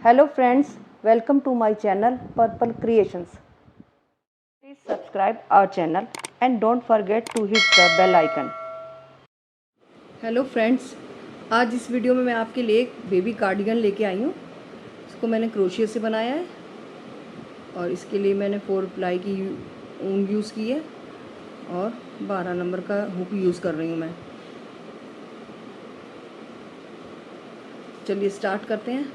Hello friends, welcome to my channel Purple Creations. Please subscribe our channel and don't forget to hit the bell icon. Hello friends, आज इस video में मैं आपके लिए एक baby cardigan लेके आई हूँ। इसको मैंने क्रोशिया से बनाया है और इसके लिए मैंने 4 प्लाई की ऊन यूज़ की है और 12 नंबर का हुक यूज़ कर रही हूँ मैं। चलिए स्टार्ट करते हैं।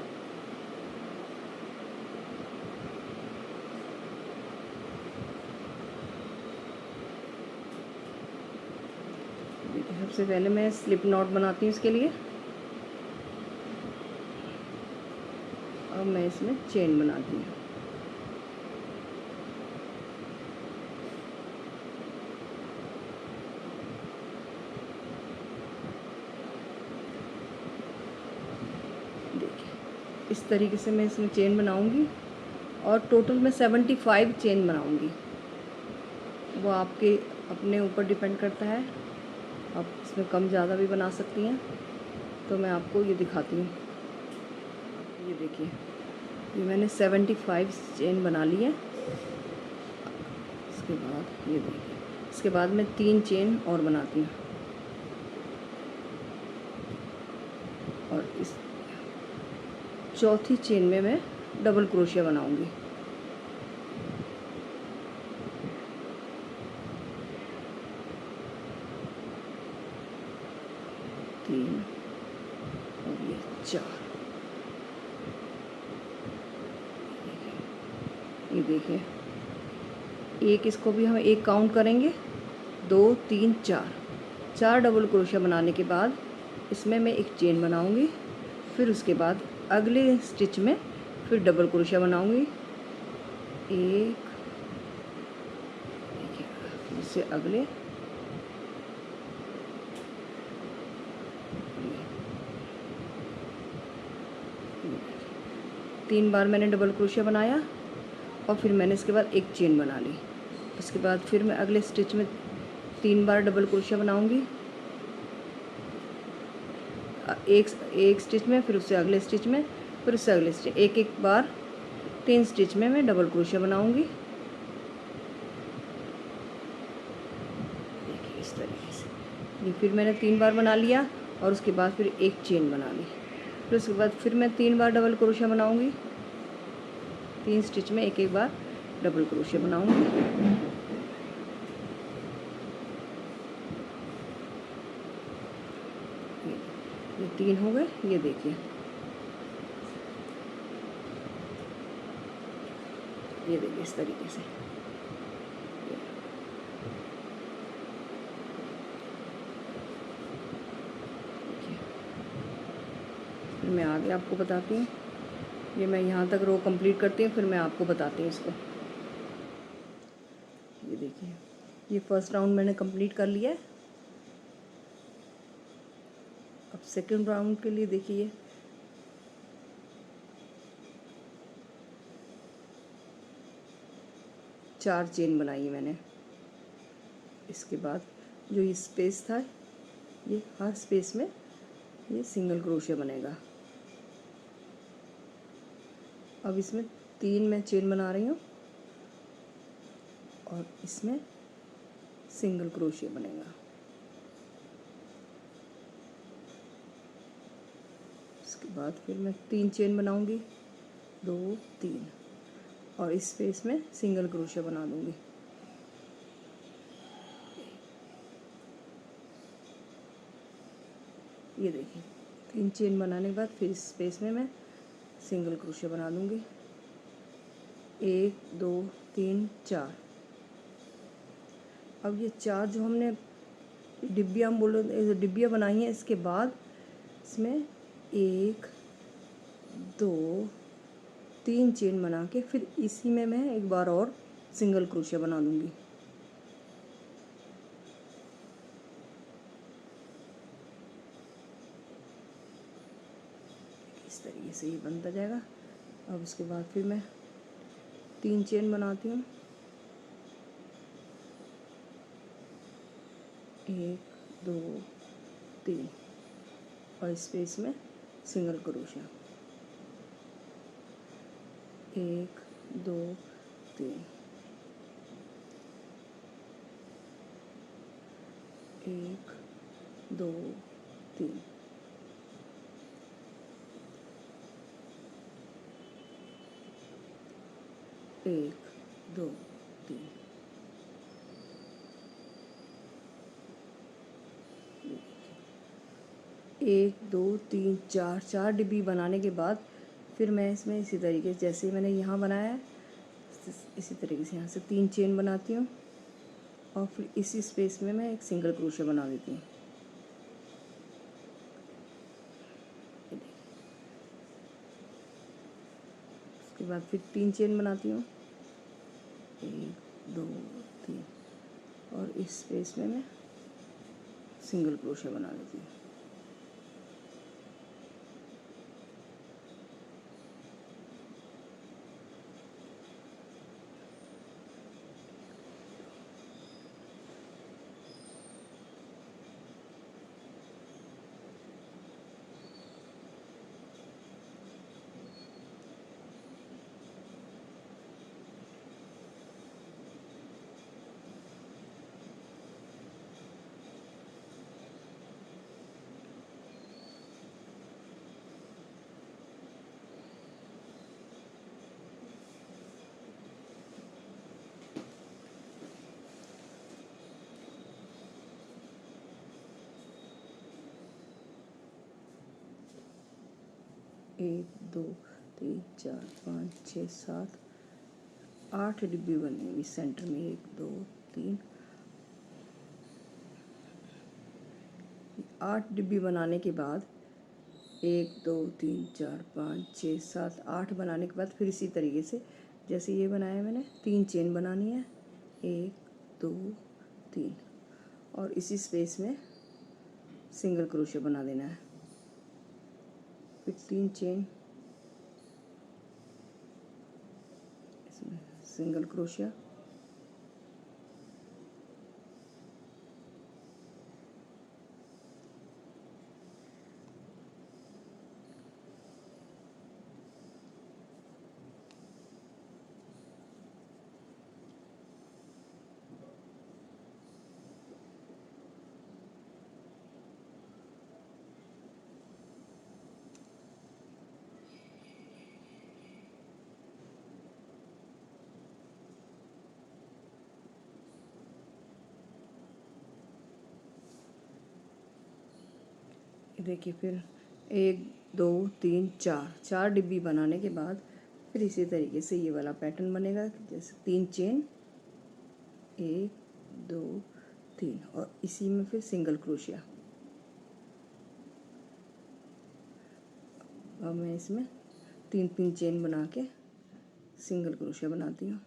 सबसे पहले मैं स्लिप नॉट बनाती हूँ इसके लिए। अब मैं इसमें चेन बनाती हूँ। देखिए इस तरीके से मैं इसमें चेन बनाऊंगी और टोटल मैं 75 चेन बनाऊंगी। वो आपके अपने ऊपर डिपेंड करता है, आप इसमें कम ज़्यादा भी बना सकती हैं। तो मैं आपको ये दिखाती हूँ। ये देखिए, ये मैंने 75 चेन बना ली है। इसके बाद ये देखिए, इसके बाद मैं 3 चेन और बनाती हूँ और इस चौथी चेन में मैं डबल क्रोशिया बनाऊंगी। तीन और ये 4। ये देखिए, एक इसको भी हम एक काउंट करेंगे, 2 3 4 डबल क्रोशिया बनाने के बाद इसमें मैं एक चेन बनाऊंगी। फिर उसके बाद अगले स्टिच में फिर डबल क्रोशिया बनाऊंगी। एक, देखिए, इससे अगले तीन बार मैंने डबल क्रोशिया बनाया और फिर मैंने इसके बाद एक चेन बना ली। उसके बाद फिर मैं अगले स्टिच में 3 बार डबल क्रोशिया बनाऊंगी, एक स्टिच में, फिर उससे अगले स्टिच में, फिर उससे अगले स्टिच, एक बार 3 स्टिच में मैं डबल क्रोशिया बनाऊंगी। देखिए इस तरीके से। ये फिर मैंने 3 बार बना लिया और उसके बाद फिर एक चेन बना ली। फिर उसके बाद फिर मैं 3 बार डबल क्रोशिया बनाऊंगी, 3 स्टिच में एक बार डबल क्रोशिया बनाऊंगी। ये 3 हो गए। ये देखिए, ये देखिए इस तरीके से। फिर मैं आगे आपको बताती हूँ। ये मैं यहाँ तक रो कंप्लीट करती हूँ, फिर मैं आपको बताती हूँ इसको। ये देखिए, ये फर्स्ट राउंड मैंने कंप्लीट कर लिया है। अब सेकंड राउंड के लिए देखिए, 4 चेन बनाई मैंने। इसके बाद जो ये स्पेस था, ये हर स्पेस में ये सिंगल क्रोशिया बनेगा। अब इसमें 3 मैं चेन बना रही हूँ और इसमें सिंगल क्रोशिया बनेगा। इसके बाद फिर मैं 3 चेन बनाऊंगी, 2 3, और इस स्पेस में सिंगल क्रोशिया बना दूंगी। ये देखिए, 3 चेन बनाने के बाद फिर इस स्पेस में मैं सिंगल क्रोशिया बना दूंगी। 1 2 3 4। अब ये 4 जो हमने डिब्बियाँ डिब्बियाँ बनाई हैं, इसके बाद इसमें 1 2 3 चेन बना के फिर इसी में मैं एक बार और सिंगल क्रोशिया बना दूंगी। इस तरीके से ये बनता जाएगा। अब उसके बाद फिर मैं 3 चेन बनाती हूँ, 1 2 3, और स्पेस में सिंगल क्रोशिया। एक दो तीन, एक दो तीन, एक दो तीन। एक दो तीन चार, 4 डिब्बी बनाने के बाद फिर मैं इसमें इसी तरीके से जैसे मैंने यहाँ बनाया है इसी तरीके से यहाँ से 3 चेन बनाती हूँ और फिर इसी स्पेस में मैं एक सिंगल क्रोशे बना देती हूँ। उसके बाद फिर 3 चेन बनाती हूँ, 1 2 3 और इस स्पेस में मैं सिंगल क्रोशे बना देती हूँ। एक दो तीन चार पाँच छः सात 8 डिब्बी बनी हुई सेंटर में, 1 2 3 8 डिब्बी बनाने के बाद 1 2 3 4 5 6 7 8 बनाने के बाद फिर इसी तरीके से जैसे ये बनाया मैंने 3 चेन बनानी है, 1 2 3 और इसी स्पेस में सिंगल क्रोशे बना देना है। फिर 3 चेन, इसमें सिंगल क्रोशिया, देखिए फिर 1 2 3 4 डिब्बी बनाने के बाद फिर इसी तरीके से ये वाला पैटर्न बनेगा। जैसे 3 चेन, 1 2 3 और इसी में फिर सिंगल क्रोशिया। अब मैं इसमें 3 चेन बना के सिंगल क्रोशिया बनाती हूँ।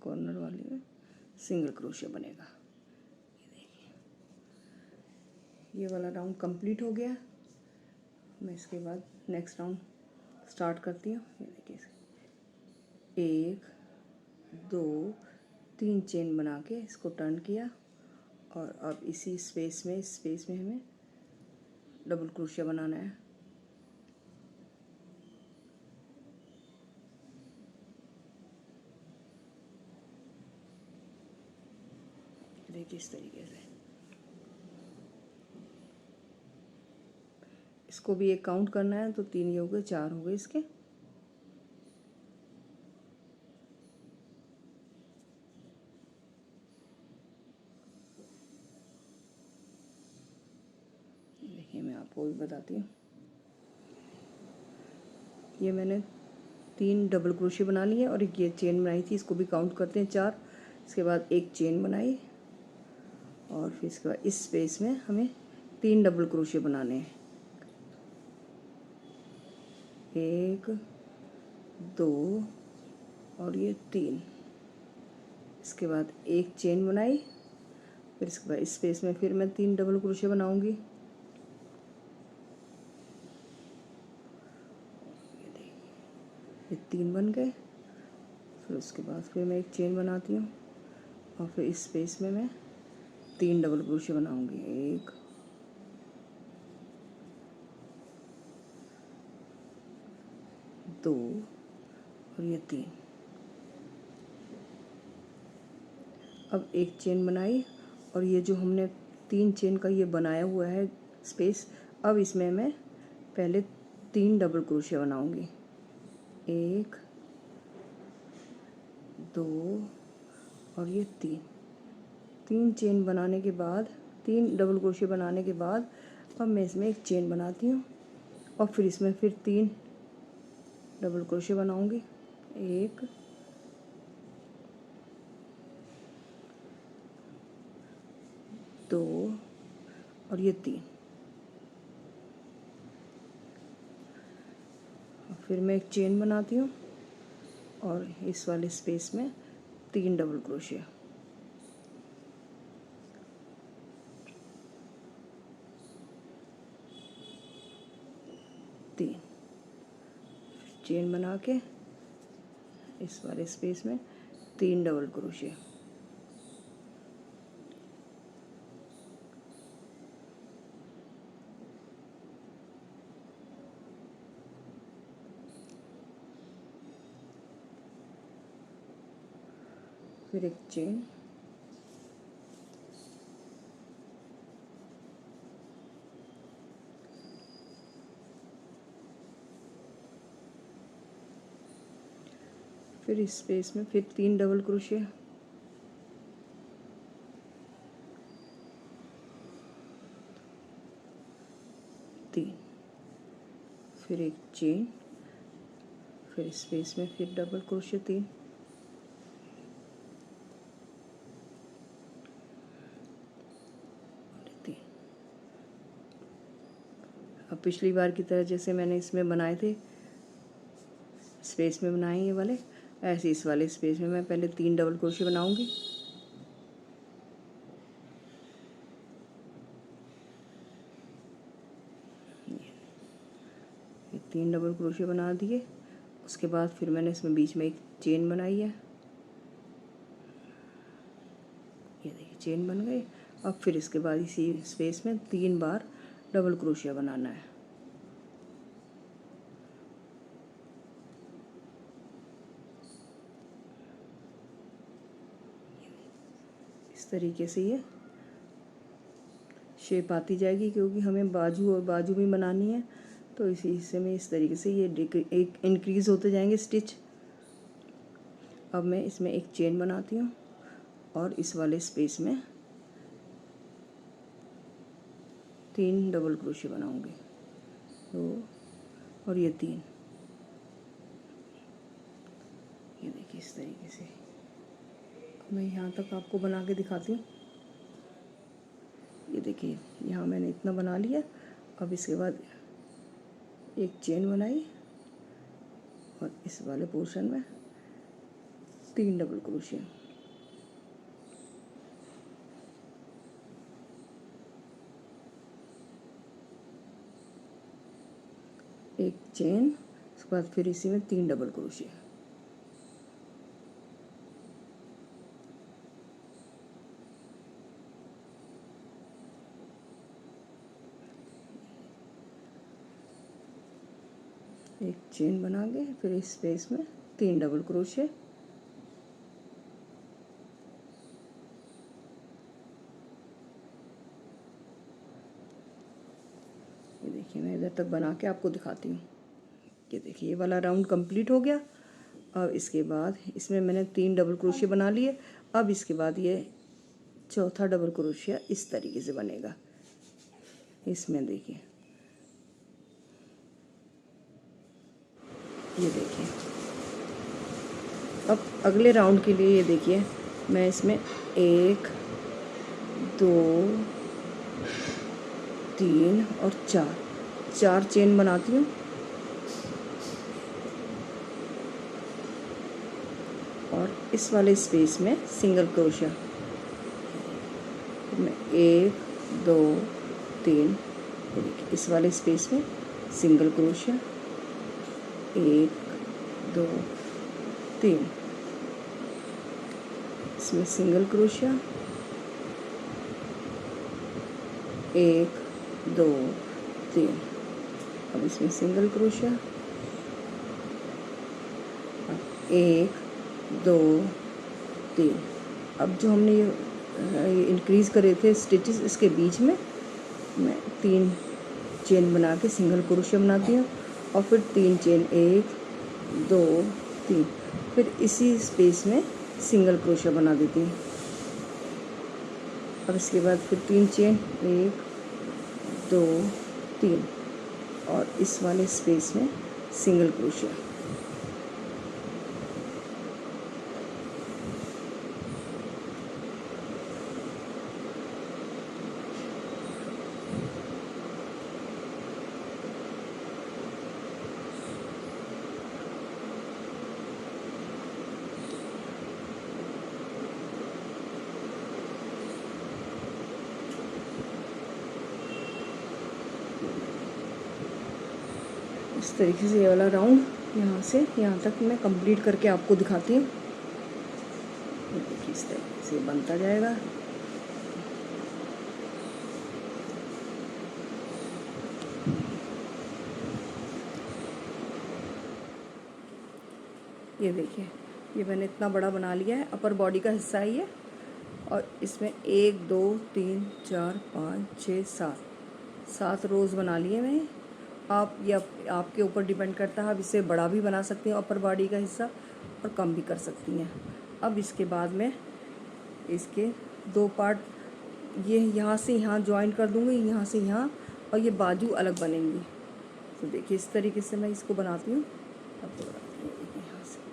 कॉर्नर वाले में सिंगल क्रोशिया बनेगा। ये देखिए ये वाला राउंड कंप्लीट हो गया। मैं इसके बाद नेक्स्ट राउंड स्टार्ट करती हूँ। ये देखिए 1 2 3 चेन बना के इसको टर्न किया और अब इसी स्पेस में हमें डबल क्रोशिया बनाना है। देखिए इस तरीके से इसको भी एक काउंट करना है, तो 3 ये हो गए, 4 हो गए इसके। देखिए मैं आपको भी बताती हूँ। ये मैंने 3 डबल क्रोशिया बना लिए और एक ये चेन बनाई थी, इसको भी काउंट करते हैं 4। इसके बाद एक चेन बनाई और फिर इसके बाद इस स्पेस में हमें 3 डबल क्रोशिया बनाने हैं। 1 2 और ये 3। इसके बाद एक चेन बनाई फिर इसके बाद इस स्पेस में फिर मैं 3 डबल क्रोशिया बनाऊंगी। ये 3 बन गए। फिर उसके बाद फिर मैं एक चेन बनाती हूँ और फिर इस स्पेस में मैं 3 डबल क्रोशिया बनाऊंगी। 1 2 और ये 3। अब एक चेन बनाई और ये जो हमने 3 चेन का ये बनाया हुआ है स्पेस, अब इसमें मैं पहले 3 डबल क्रोशिया बनाऊंगी। 1 2 और ये 3 चेन बनाने के बाद, 3 डबल क्रोशिया बनाने के बाद अब मैं इसमें एक चेन बनाती हूँ और फिर इसमें फिर 3 डबल क्रोशिया बनाऊंगी। 1 2 और ये 3। फिर मैं एक चेन बनाती हूँ और इस वाले स्पेस में 3 डबल क्रोशिया। तीन चेन बना के इस वाले स्पेस में 3 डबल क्रोशिया। फिर एक चेन, फिर इस स्पेस में फिर 3 डबल क्रोशिया। तीन, फिर एक चेन, फिर स्पेस में फिर डबल क्रोशिया 3। अब पिछली बार की तरह जैसे मैंने इसमें बनाए थे, स्पेस में बनाए ये वाले, ऐसे इस वाले स्पेस में मैं पहले 3 डबल क्रोशिया बनाऊंगी। ये 3 डबल क्रोशिया बना दिए। उसके बाद फिर मैंने इसमें बीच में एक चेन बनाई है। ये देखिए चेन बन गई। अब फिर इसके बाद इसी स्पेस में 3 बार डबल क्रोशिया बनाना है। इस तरीके से ये शेप आती जाएगी, क्योंकि हमें बाजू और बाजू भी बनानी है, तो इसी हिस्से में इस तरीके से ये एक इंक्रीज़ होते जाएंगे स्टिच। अब मैं इसमें एक चेन बनाती हूँ और इस वाले स्पेस में 3 डबल क्रोशिया बनाऊंगी। 2 और ये 3। ये देखिए इस तरीके से। मैं यहाँ तक आपको बना के दिखाती हूँ। ये देखिए यहाँ मैंने इतना बना लिया। अब इसके बाद एक चेन बनाई और इस वाले पोर्शन में 3 डबल क्रोशिया। एक चेन, उसके बाद फिर इसी में 3 डबल क्रोशिया। एक चेन बना के फिर इस स्पेस में 3 डबल क्रोशिया। ये देखिए मैं इधर तक बना के आपको दिखाती हूँ। ये देखिए ये वाला राउंड कंप्लीट हो गया। अब इसके बाद इसमें मैंने 3 डबल क्रोशिया बना लिए। अब इसके बाद ये चौथा डबल क्रोशिया इस तरीके से बनेगा। इसमें देखिए, ये देखिए। अब अगले राउंड के लिए ये देखिए मैं इसमें 1 2 3 और 4 चेन बनाती हूँ और इस वाले स्पेस में सिंगल क्रोशिया। फिर मैं 1 2 3, देखिए इस वाले स्पेस में सिंगल क्रोशिया, 1 2 3, इसमें सिंगल क्रोशिया, 1 2 3, अब इसमें सिंगल क्रोशिया, 1 2 3। अब जो हमने ये इंक्रीज़ करे थे स्टिचेस, इसके बीच में मैं 3 चेन बना के सिंगल क्रोशिया बनाती हूँ और फिर 3 चेन, 1 2 3, फिर इसी स्पेस में सिंगल क्रोशिया बना देती हूँ। अब इसके बाद फिर 3 चेन, 1 2 3 और इस वाले स्पेस में सिंगल क्रोशिया। इस तरीके से ये वाला राउंड यहाँ से यहाँ तक मैं कंप्लीट करके आपको दिखाती हूँ। देखिए इस तरीके से बनता जाएगा। ये देखिए, ये मैंने इतना बड़ा बना लिया है, अपर बॉडी का हिस्सा ही है और इसमें 1 2 3 4 5 6 7 रोज़ बना लिए मैं। आप ये आपके ऊपर डिपेंड करता है, आप इसे बड़ा भी बना सकती हैं अपर बॉडी का हिस्सा और कम भी कर सकती हैं। अब इसके बाद में इसके 2 पार्ट, ये यहाँ से यहाँ जॉइंट कर दूँगी, यहाँ से यहाँ, और ये बाजू अलग बनेंगी। तो देखिए इस तरीके से मैं इसको बनाती हूँ। अब तो बनाती हूँ यहाँ से।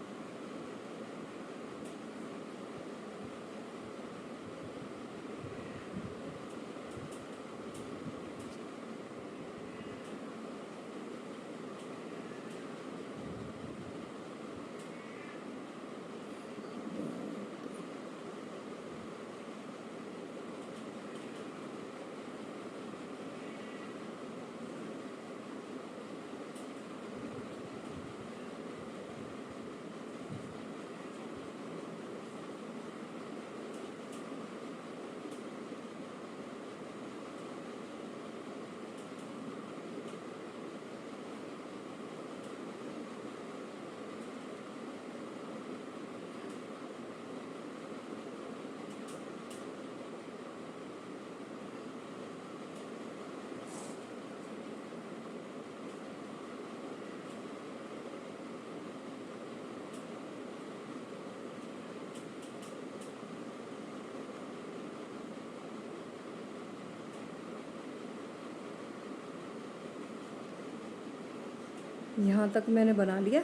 यहाँ तक मैंने बना लिया।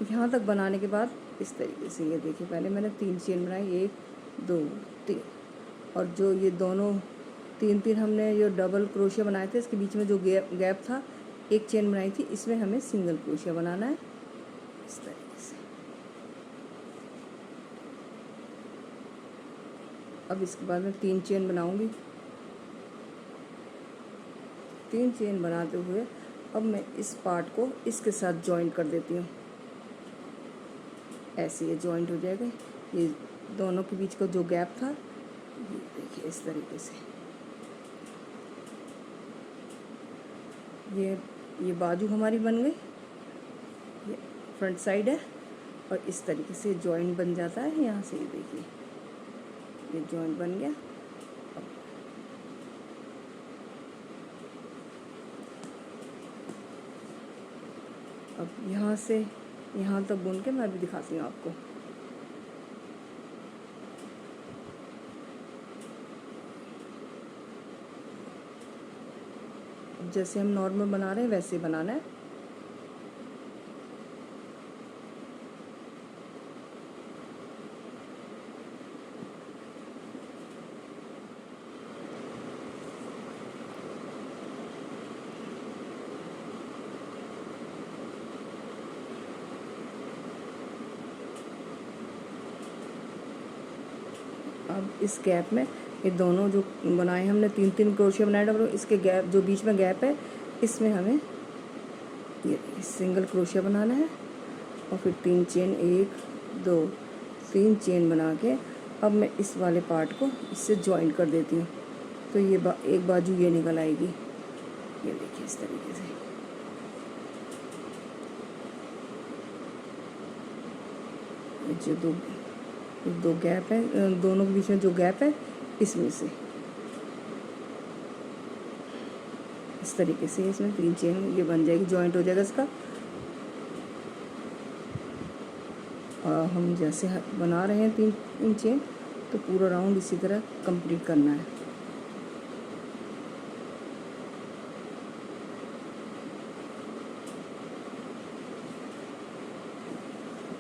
यहाँ तक बनाने के बाद इस तरीके से ये देखिए, पहले मैंने 3 चेन बनाई, 1 2 3, और जो ये दोनों 3 हमने जो डबल क्रोशिया बनाए थे, इसके बीच में जो गैप था, 1 चेन बनाई थी, इसमें हमें सिंगल क्रोशिया बनाना है इस तरीके से। अब इसके बाद मैं 3 चेन बनाऊंगी। 3 चेन बनाते हुए अब मैं इस पार्ट को इसके साथ जॉइंट कर देती हूँ। ऐसे ये जॉइंट हो जाएगा। ये दोनों के बीच का जो गैप था, ये देखिए इस तरीके से। ये बाजू हमारी बन गई, ये फ्रंट साइड है, और इस तरीके से जॉइंट बन जाता है। यहाँ से ये देखिए, ये जॉइंट बन गया। अब यहाँ से यहाँ तक बुन के मैं अभी दिखाती हूँ आपको। अब जैसे हम नॉर्मल बना रहे हैं वैसे बनाना है। अब इस गैप में ये दोनों जो बनाए हमने 3-3 क्रोशिया बनाए डबल, इसके गैप जो बीच में गैप है इसमें हमें ये सिंगल क्रोशिया बनाना है और फिर 3 चेन, 1 2 3 चेन बना के अब मैं इस वाले पार्ट को इससे ज्वाइन कर देती हूँ। तो ये एक बाजू ये निकल आएगी, ये देखिए इस तरीके से। जो दो गैप है, दोनों के बीच में जो गैप है इसमें से इस तरीके से इसमें 3 चेन ये बन जाएगी, जॉइंट हो जाएगा इसका। और हम जैसे बना रहे हैं 3 चेन, तो पूरा राउंड इसी तरह कंप्लीट करना है।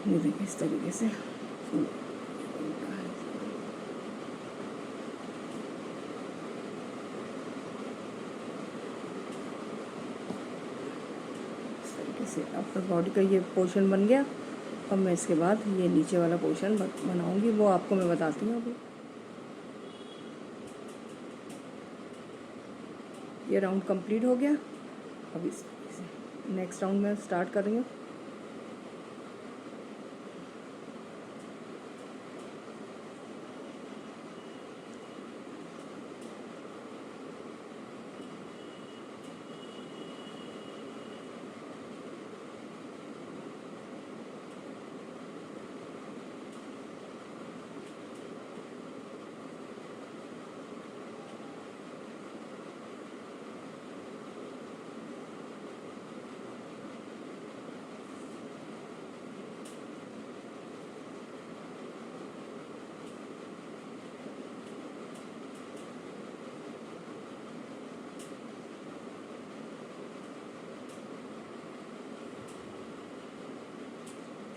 ये देखिए इस तरीके से अपर बॉडी का ये पोर्शन बन गया। अब मैं इसके बाद ये नीचे वाला पोर्शन बनाऊंगी, वो आपको मैं बताती हूँ। अभी ये राउंड कंप्लीट हो गया। अब इस नेक्स्ट राउंड में स्टार्ट कर रही हूँ।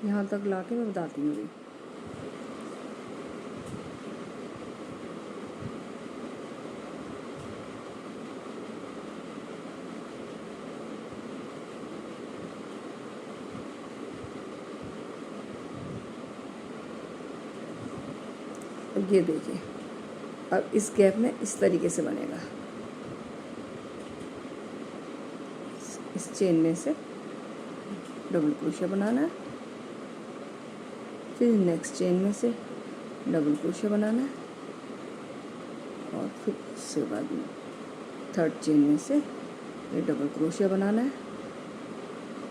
यहाँ तक लाके मैं बताती हूँ अभी। अब ये देखिए, अब इस गैप में इस तरीके से बनेगा। इस चेन में से डबल क्रोशिया बनाना है, फिर नेक्स्ट चेन में से डबल क्रोशिया बनाना है और फिर उसके बाद में थर्ड चेन में से ये डबल क्रोशिया बनाना है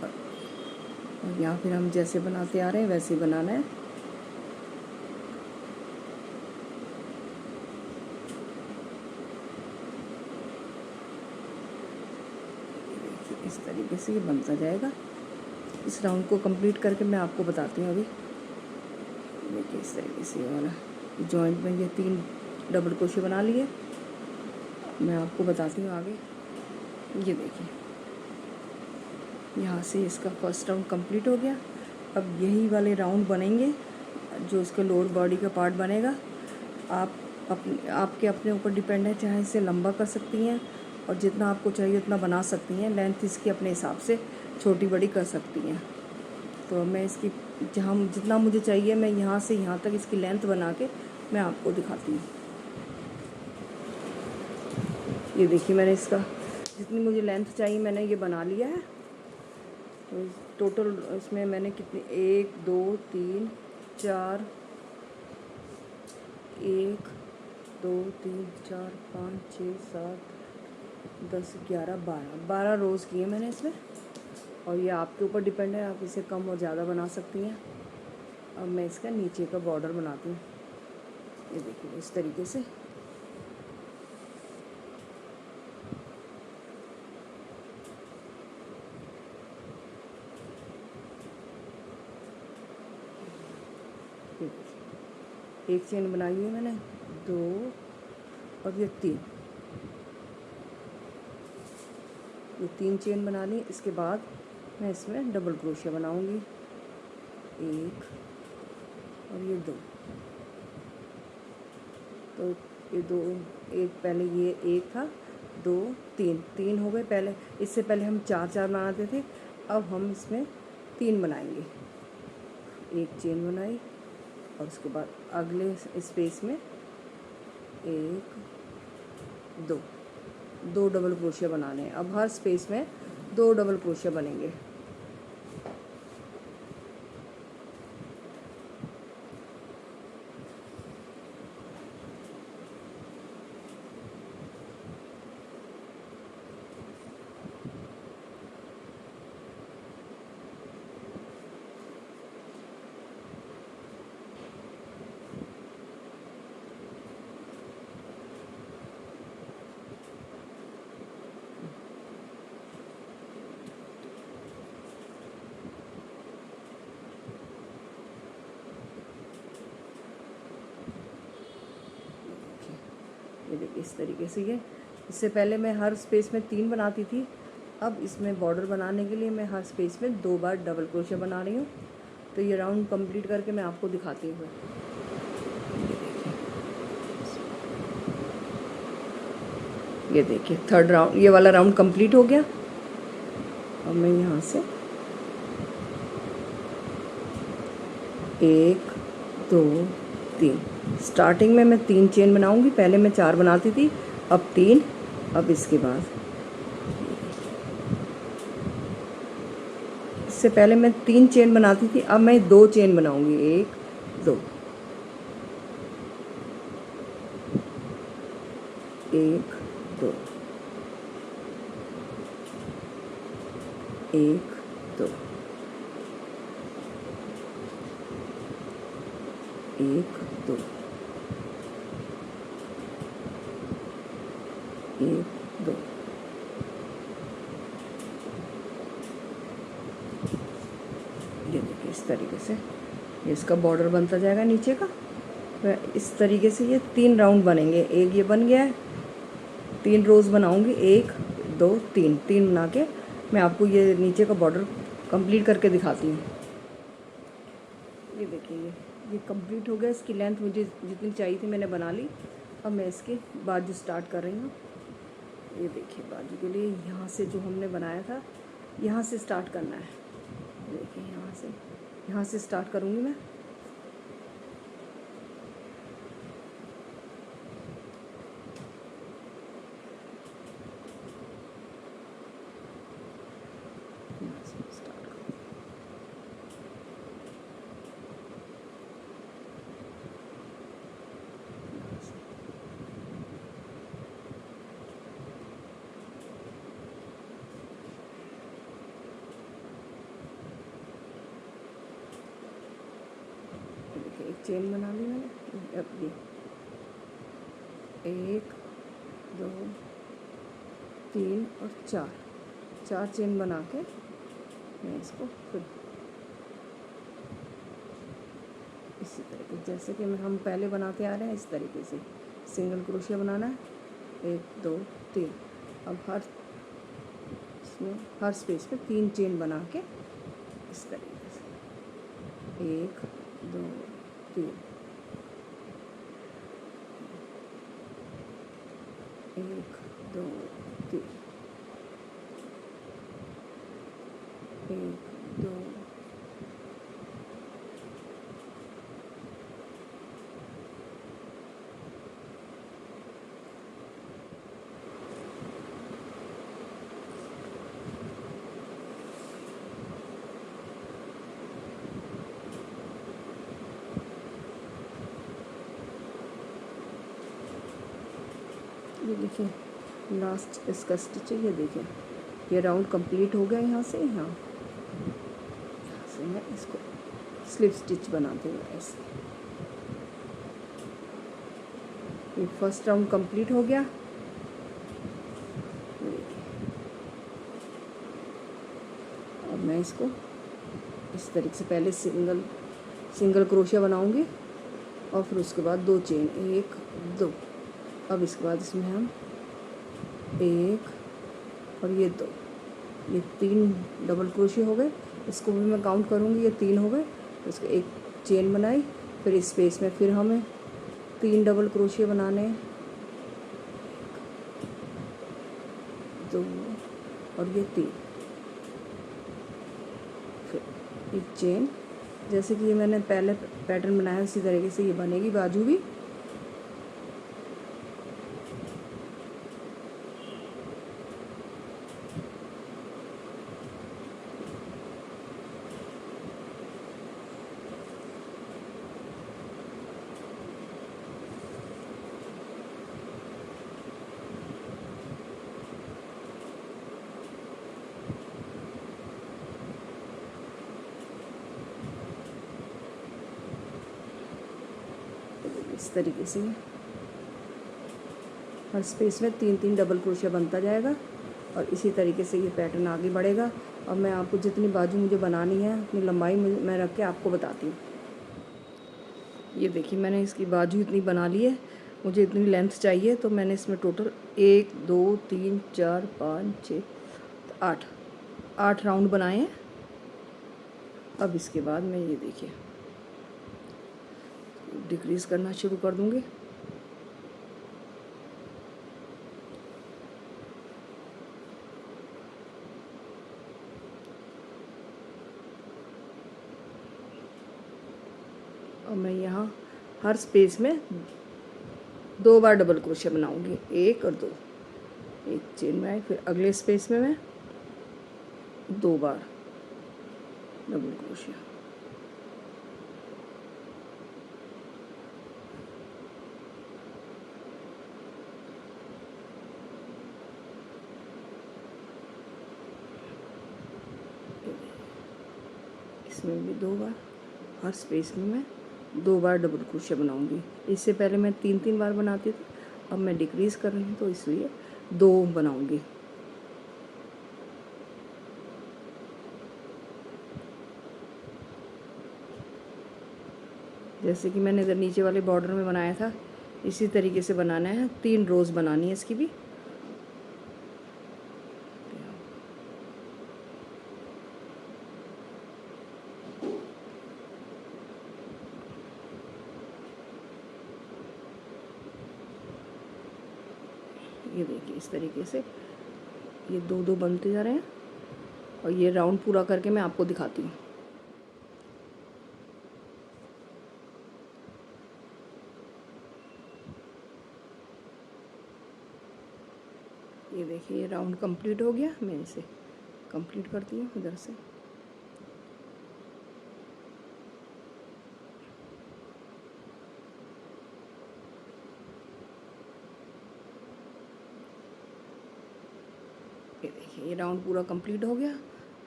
और यहाँ फिर हम जैसे बनाते आ रहे हैं वैसे ही बनाना है। इस तरीके से ये बनता जाएगा। इस राउंड को कंप्लीट करके मैं आपको बताती हूँ अभी। देखिए इस तरीके से ये वाला जॉइंट में ये 3 डबल क्रोशिया बना लिए। मैं आपको बताती हूँ आगे। ये देखिए यहाँ से इसका फर्स्ट राउंड कंप्लीट हो गया। अब यही वाले राउंड बनेंगे जो इसके लोअर बॉडी का पार्ट बनेगा। आप आपके अपने ऊपर डिपेंड है, चाहे इसे लंबा कर सकती हैं और जितना आपको चाहिए उतना बना सकती हैं। लेंथ इसकी अपने हिसाब से छोटी बड़ी कर सकती हैं। तो मैं इसकी जहाँ जितना मुझे चाहिए मैं यहाँ से यहाँ तक इसकी लेंथ बना के मैं आपको दिखाती हूँ। ये देखिए मैंने इसका जितनी मुझे लेंथ चाहिए मैंने ये बना लिया है। तो टोटल इसमें मैंने कितनी 1 2 3 4 1 2 3 4 5 6 7 10 11 12 रोज़ किए मैंने इसमें। और ये आपके ऊपर डिपेंड है, आप इसे कम और ज़्यादा बना सकती हैं। अब मैं इसका नीचे का बॉर्डर बनाती हूँ। ये देखिए इस तरीके से। एक चेन बनाई है मैंने, 2 और ये 3, ये 3 चेन बना ली। इसके बाद मैं इसमें डबल क्रोशिया बनाऊंगी, 1 और ये 2। तो ये 2 एक पहले ये 1 था, 2 3 हो गए। पहले इससे पहले हम 4 बनाते थे, अब हम इसमें 3 बनाएंगे। एक चेन बनाई और उसके बाद अगले स्पेस में एक, दो, दो डबल क्रोशिया बनाने हैं। अब हर स्पेस में दो डबल क्रोशिया बनेंगे। ये देखिए इस तरीके से। ये इससे पहले मैं हर स्पेस में 3 बनाती थी, अब इसमें बॉर्डर बनाने के लिए मैं हर स्पेस में 2 बार डबल क्रोशिया बना रही हूँ। तो ये राउंड कंप्लीट करके मैं आपको दिखाती हूँ। ये देखिए थर्ड राउंड, ये वाला राउंड कंप्लीट हो गया। अब मैं यहाँ से 1 2 3, स्टार्टिंग में मैं 3 चेन बनाऊंगी। पहले मैं 4 बनाती थी, अब 3। अब इसके बाद इससे पहले मैं 3 चेन बनाती थी, अब मैं 2 चेन बनाऊंगी। 1 2, 1 2, 1 2, 1 2, 1 2, ये देखिए इस तरीके से ये इसका बॉर्डर बनता जाएगा नीचे का। इस तरीके से ये 3 राउंड बनेंगे। एक ये बन गया है, 3 रोज़ बनाऊंगी। 1 2 3, 3 बना के मैं आपको ये नीचे का बॉर्डर कंप्लीट करके दिखाती हूँ। ये देखिए ये कंप्लीट हो गया। इसकी लेंथ मुझे जितनी चाहिए थी मैंने बना ली। अब मैं इसके बाजू स्टार्ट कर रही हूँ। ये देखिए बाजू के लिए यहाँ से जो हमने बनाया था यहाँ से स्टार्ट करना है। देखिए यहाँ से स्टार्ट करूँगी मैं। यहाँ से स्टार्ट करूँगी। देखिए एक चेन बना ली मैंने। अब ये 1 2 3 और 4 चेन बना के मैं इसको फिर इसी तरीके जैसे कि हम पहले बनाते आ रहे हैं इस तरीके से सिंगल क्रोशिया बनाना है। 1 2 3। अब इसमें हर स्पेस पे 3 चेन बना के इस तरीके से 1 2 3, 1 2 3, 1 2 ये देखिए लास्ट इसका स्टिच है। ये देखिए ये राउंड कंप्लीट हो गया। यहाँ से मैं इसको स्लिप स्टिच बनाते हुए ऐसे। ये फर्स्ट राउंड कंप्लीट हो गया। अब मैं इसको इस तरीके से पहले सिंगल क्रोशिया बनाऊंगी और फिर उसके बाद 2 चेन 1 2। अब इसके बाद इसमें हम 1 और ये 2, ये 3 डबल क्रोशिया हो गए। इसको भी मैं काउंट करूँगी, ये 3 हो गए। तो इसको एक चेन बनाई, फिर इस स्पेस में फिर हमें 3 डबल क्रोशिया बनाने हैं। 2 और ये 3, फिर एक चेन। जैसे कि ये मैंने पहले पैटर्न बनाया उसी तरीके से ये बनेगी बाजू भी। इस तरीके से हर स्पेस में 3-3 डबल क्रोशिया बनता जाएगा और इसी तरीके से ये पैटर्न आगे बढ़ेगा। और मैं आपको जितनी बाजू मुझे बनानी है उतनी लंबाई मैं रख के आपको बताती हूँ। ये देखिए मैंने इसकी बाजू इतनी बना ली है, मुझे इतनी लेंथ चाहिए, तो मैंने इसमें टोटल 1 2 3 4 5 6 8 राउंड बनाए हैं। अब इसके बाद मैं ये देखिए डिक्रीज़ करना शुरू कर दूँगी। और मैं यहाँ हर स्पेस में 2 बार डबल क्रोशिया बनाऊँगी, 1 और 2। एक चेन में आई, फिर अगले स्पेस में मैं 2 बार डबल क्रोशिया। इसमें भी 2 बार, हर स्पेस में मैं 2 बार डबल क्रोशिया बनाऊंगी। इससे पहले मैं 3-3 बार बनाती थी, अब मैं डिक्रीज़ कर रही हूँ तो इसलिए 2 बनाऊंगी। जैसे कि मैंने इधर नीचे वाले बॉर्डर में बनाया था, इसी तरीके से बनाना है। 3 रोज़ बनानी है इसकी भी। ये देखिए इस तरीके से ये 2-2 बनते जा रहे हैं और ये राउंड पूरा करके मैं आपको दिखाती हूँ। ये देखिए ये राउंड कंप्लीट हो गया। मैं इसे कंप्लीट करती हूँ इधर से। ये देखिए ये राउंड पूरा कंप्लीट हो गया।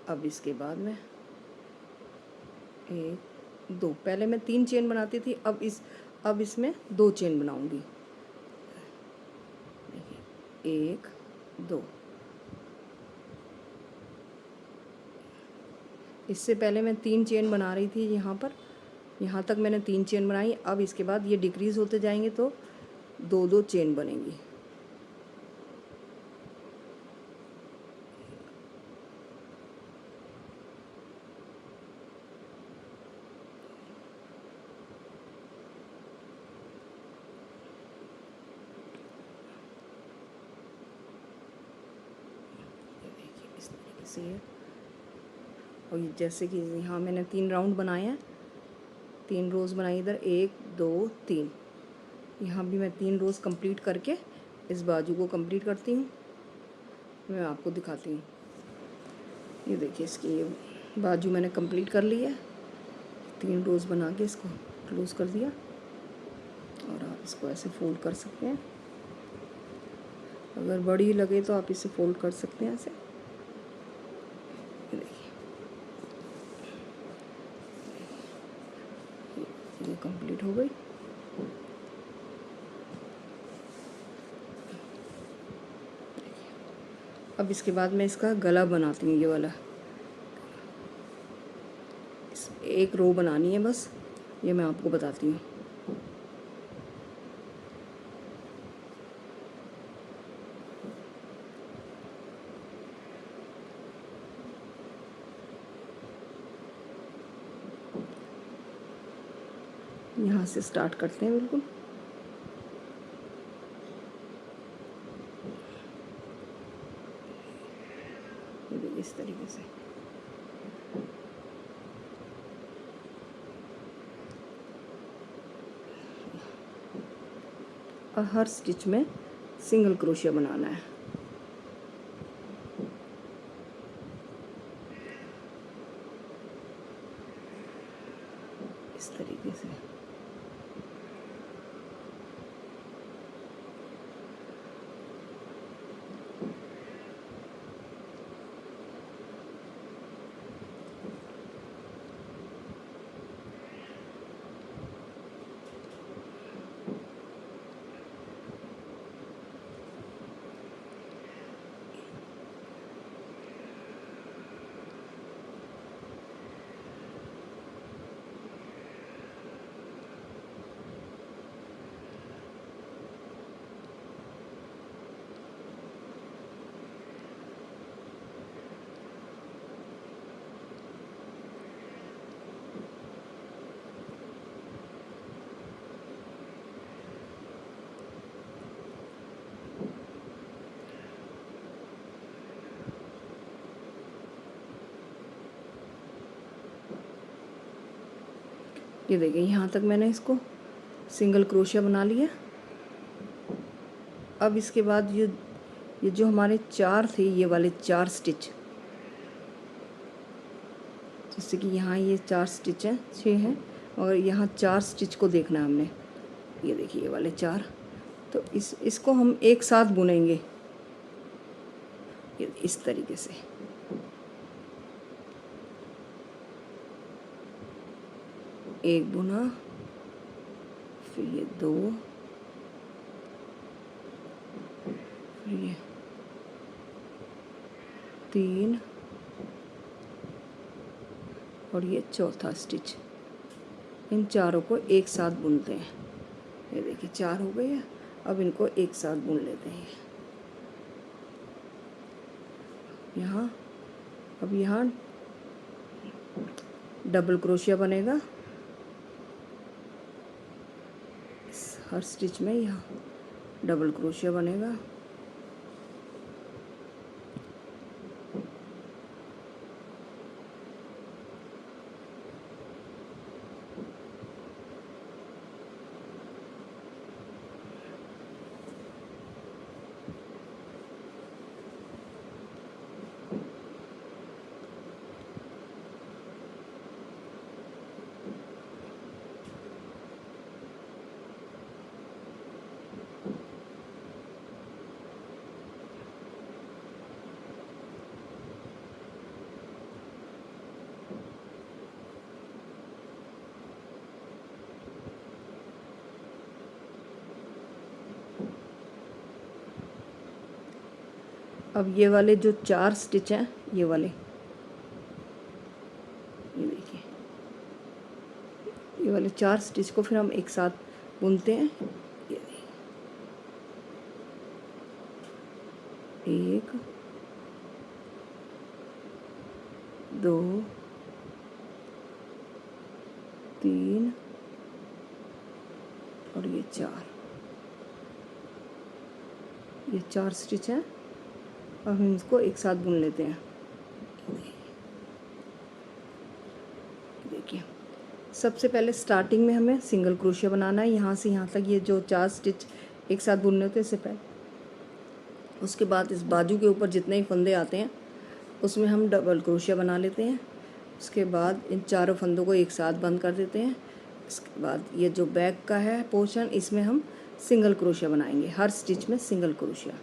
अब इसके बाद में 1 2, पहले मैं 3 चेन बनाती थी, अब इसमें 2 चेन बनाऊंगी। देखिए 1 2। इससे पहले मैं 3 चेन बना रही थी यहाँ पर, यहाँ तक मैंने 3 चेन बनाई। अब इसके बाद ये डिक्रीज़ होते जाएंगे तो 2-2 चेन बनेंगी। इस तरीके से है। और जैसे कि यहाँ मैंने 3 राउंड बनाए हैं, 3 रोज़ बनाई इधर, 1 2 3। यहाँ भी मैं 3 रोज़ कंप्लीट करके इस बाजू को कंप्लीट करती हूँ। मैं आपको दिखाती हूँ। ये देखिए इसकी ये बाजू मैंने कंप्लीट कर ली है। 3 रोज़ बना के इसको क्लोज़ कर दिया और आप इसको ऐसे फोल्ड कर सकते हैं। अगर बड़ी लगे तो आप इसे फोल्ड कर सकते हैं ऐसे। ये कंप्लीट हो गई। अब इसके बाद मैं इसका गला बनाती हूँ। ये वाला एक रो बनानी है बस, ये मैं आपको बताती हूँ। यहाँ से स्टार्ट करते हैं बिल्कुल। इस तरीके से और हर स्टिच में सिंगल क्रोशिया बनाना है। इस तरीके से ये देखिए यहाँ तक मैंने इसको सिंगल क्रोशिया बना लिया। अब इसके बाद ये जो हमारे 4 थे, ये वाले 4 स्टिच, जैसे कि यहाँ ये 4 स्टिच हैं, 6 हैं, और यहाँ 4 स्टिच को देखना है हमने। ये देखिए ये वाले 4, तो इसको हम एक साथ बुनेंगे ये इस तरीके से। एक बुना, फिर ये 2, फिर ये 3 और ये चौथा स्टिच। इन चारों को एक साथ बुनते हैं। ये देखिए 4 हो गए हैं। अब इनको एक साथ बुन लेते हैं यहाँ। अब यहाँ डबल क्रोशिया बनेगा हर स्टिच में, यहाँ डबल क्रोशिया बनेगा। अब ये वाले जो 4 स्टिच हैं, ये वाले, ये देखिए ये वाले 4 स्टिच को फिर हम एक साथ बुनते हैं। ये 1 2 3 और ये 4, ये 4 स्टिच हैं। अब हम इसको एक साथ बुन लेते हैं। देखिए सबसे पहले स्टार्टिंग में हमें सिंगल क्रोशिया बनाना है, यहाँ से यहाँ तक ये जो 4 स्टिच एक साथ बुनने होते हैं इससे पहले। उसके बाद इस बाजू के ऊपर जितने ही फंदे आते हैं उसमें हम डबल क्रोशिया बना लेते हैं। उसके बाद इन चारों फंदों को एक साथ बंद कर देते हैं। इसके बाद ये जो बैक का है पोर्शन, इसमें हम सिंगल क्रोशिया बनाएंगे, हर स्टिच में सिंगल क्रोशिया।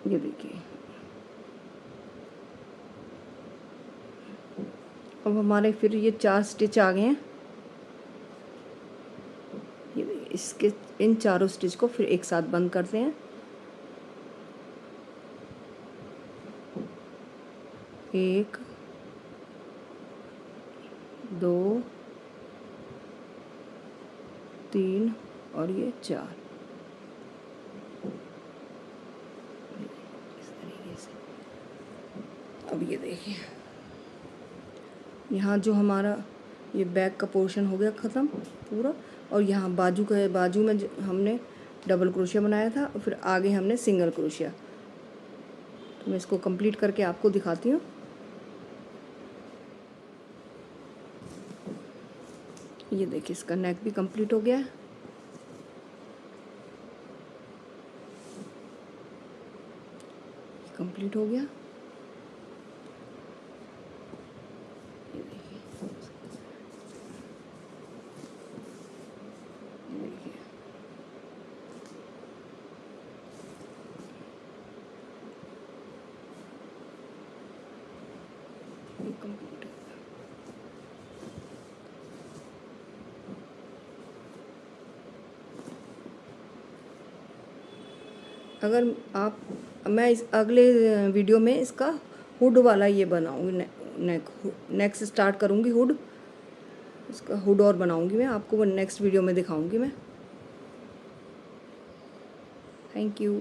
ये देखिए अब हमारे फिर ये 4 स्टिच आ गए हैं। ये देखिए इसके इन चारों स्टिच को फिर एक साथ बंद करते हैं। 1 2 3 और ये 4, इस तरीके से। अब ये देखिए यहाँ जो हमारा ये बैक का पोर्शन हो गया ख़त्म पूरा, और यहाँ बाजू में हमने डबल क्रोशिया बनाया था और फिर आगे हमने सिंगल क्रोशिया। तो मैं इसको कंप्लीट करके आपको दिखाती हूँ। ये देखिए इसका नेक भी कंप्लीट हो गया है। कंप्लीट हो गया। ये देखिए, ये देखिए ये कंप्लीट हो गया। अगर आप मैं इस अगले वीडियो में इसका हुड वाला ये बनाऊंगी, नेक से स्टार्ट करूंगी हुड, इसका हुड और बनाऊंगी मैं, आपको वो नेक्स्ट वीडियो में दिखाऊंगी मैं। Thank you.